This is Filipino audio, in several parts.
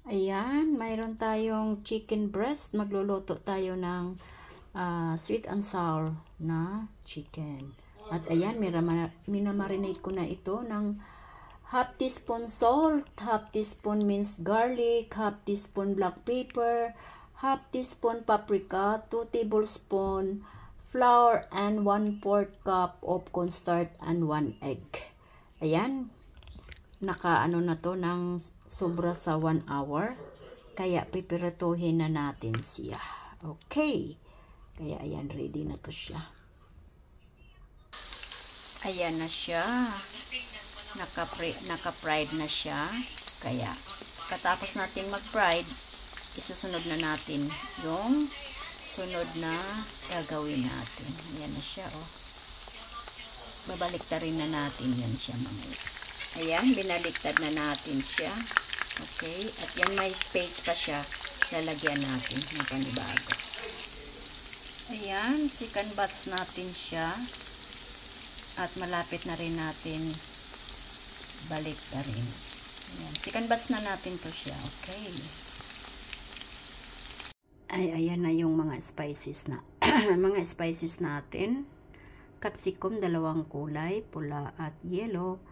Ayan, mayroon tayong chicken breast. Magluluto tayo ng sweet and sour na chicken. At ayan, minamarinate ko na ito ng half teaspoon salt, half teaspoon minced garlic, half teaspoon black pepper, half teaspoon paprika, 2 tablespoon flour, and 1/4 cup of cornstarch and 1 egg. Ayan, nakaano na to ng sobra sa 1 hour. Kaya pipirituhin na natin siya. Okay. Kaya ayan, ready na to siya. Ayan na siya. Naka-fried na siya. Kaya katapos natin mag-fried, isusunod na natin yung sunod na gagawin natin. Ayan na siya, oh. Babaliktarin na natin yan siya mamaya. Ayan, binaliktad na natin siya. Okay, at yan may space pa siya. Lalagyan natin ng panibago. Ayan, second batch natin siya. At malapit na rin natin baliktarin. Ayan, second batch na natin to siya. Okay. Ay, ayan na yung mga spices na. Mga spices natin. Capsicum, 2 kulay, pula at yellow.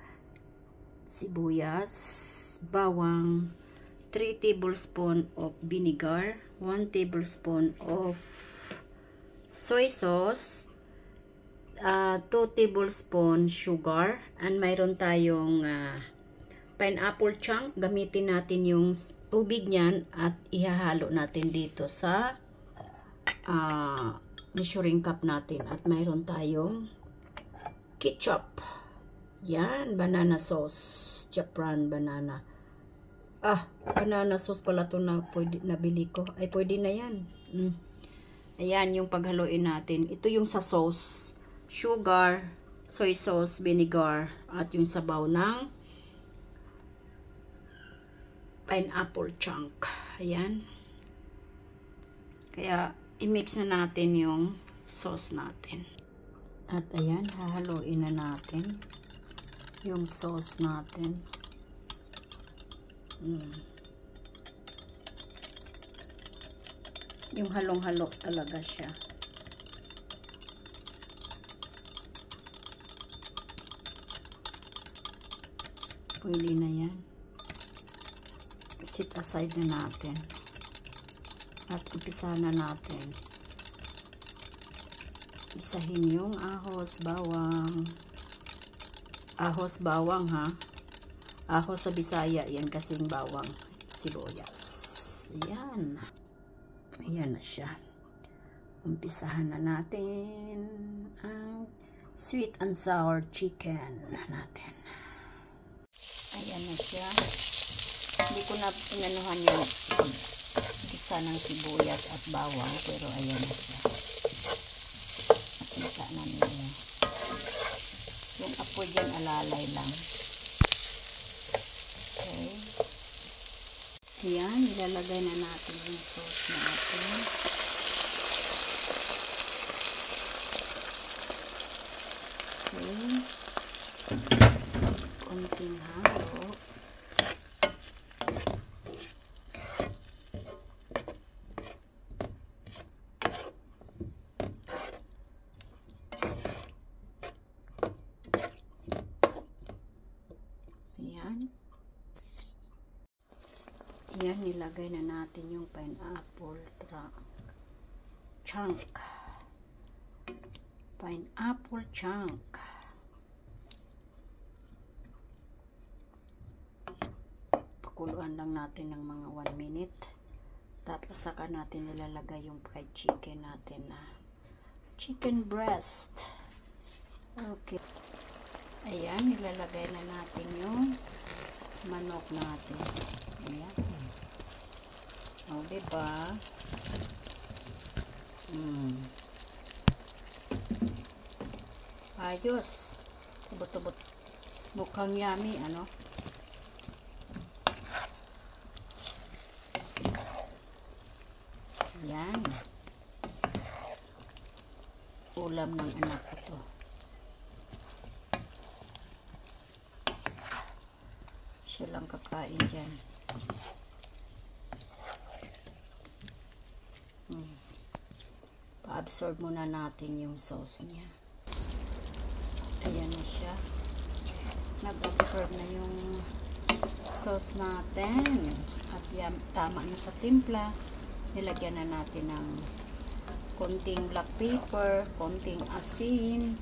Sibuyas, bawang, 3 tablespoon of vinegar, 1 tablespoon of soy sauce, 2 tablespoon sugar, and mayroon tayong pineapple chunk. Gamitin natin yung tubig niyan at ihahalo natin dito sa measuring cup natin. At mayroon tayong ketchup. Yan, banana sauce, Japran banana. Banana sauce pala ito na nabili ko. Ay, pwede na yan. Ayan, yung paghaluin natin. Ito yung sa sauce. Sugar, soy sauce, vinegar, at yung sabaw ng pineapple chunk. Ayan. Kaya, i-mix na natin yung sauce natin. At ayan, hahaluin na natin yung sauce natin. Yung halong-halo talaga siya. Pwede na yan. Set aside na natin. At umpisa na natin. Isahin yung ahos, bawang. Ahos, bawang ha. Ahos sa Bisaya, yan kasing bawang, sibuyas. Ayan. Ayan na siya. Umpisahan na natin ang sweet and sour chicken natin. Ayan na siya. Hindi ko na pinanuhan yung isa ng sibuyas at bawang, pero ayan na siya. At nasa namin yan. Yung apoy dyan, alalay lang. Okay. Ayan, ilalagay na natin yung sauce natin. Okay. Konting halo. Ayan, nilagay na natin yung pineapple chunk. Pineapple chunk. Pakuluan lang natin ng mga 1 minute. Tapos saka natin nilalagay yung fried chicken natin na chicken breast. Okay. Ayan, nilalagay na natin yung manok natin. Ayan. O, diba? Ayos. Tubot-tubot. Mukhang yummy, ano? Ayan. Ulam ng anak ko to. Siya lang kakain dyan. i-absorb muna natin yung sauce niya. Ayan na siya. Nag-absorb na yung sauce natin. At yan, tama na sa timpla. Nilagyan na natin ng konting black pepper, konting asin.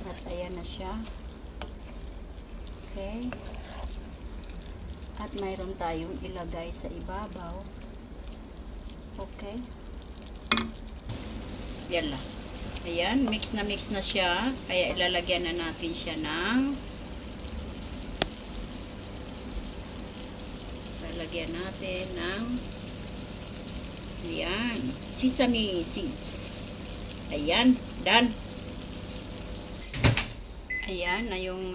At ayan na siya. Okay. At mayroon tayong ilagay sa ibabaw. Okay. Yan lang. Ayan, mix na siya. Kaya ilalagyan na natin siya ng lalagyan natin ng ayan, sesame seeds. Ayan, done. Ayan na yung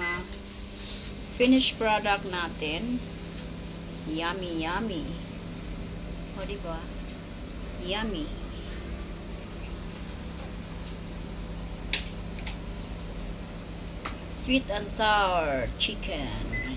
finished product natin. Yummy, yummy. O, diba? Yummy. Sweet and sour chicken.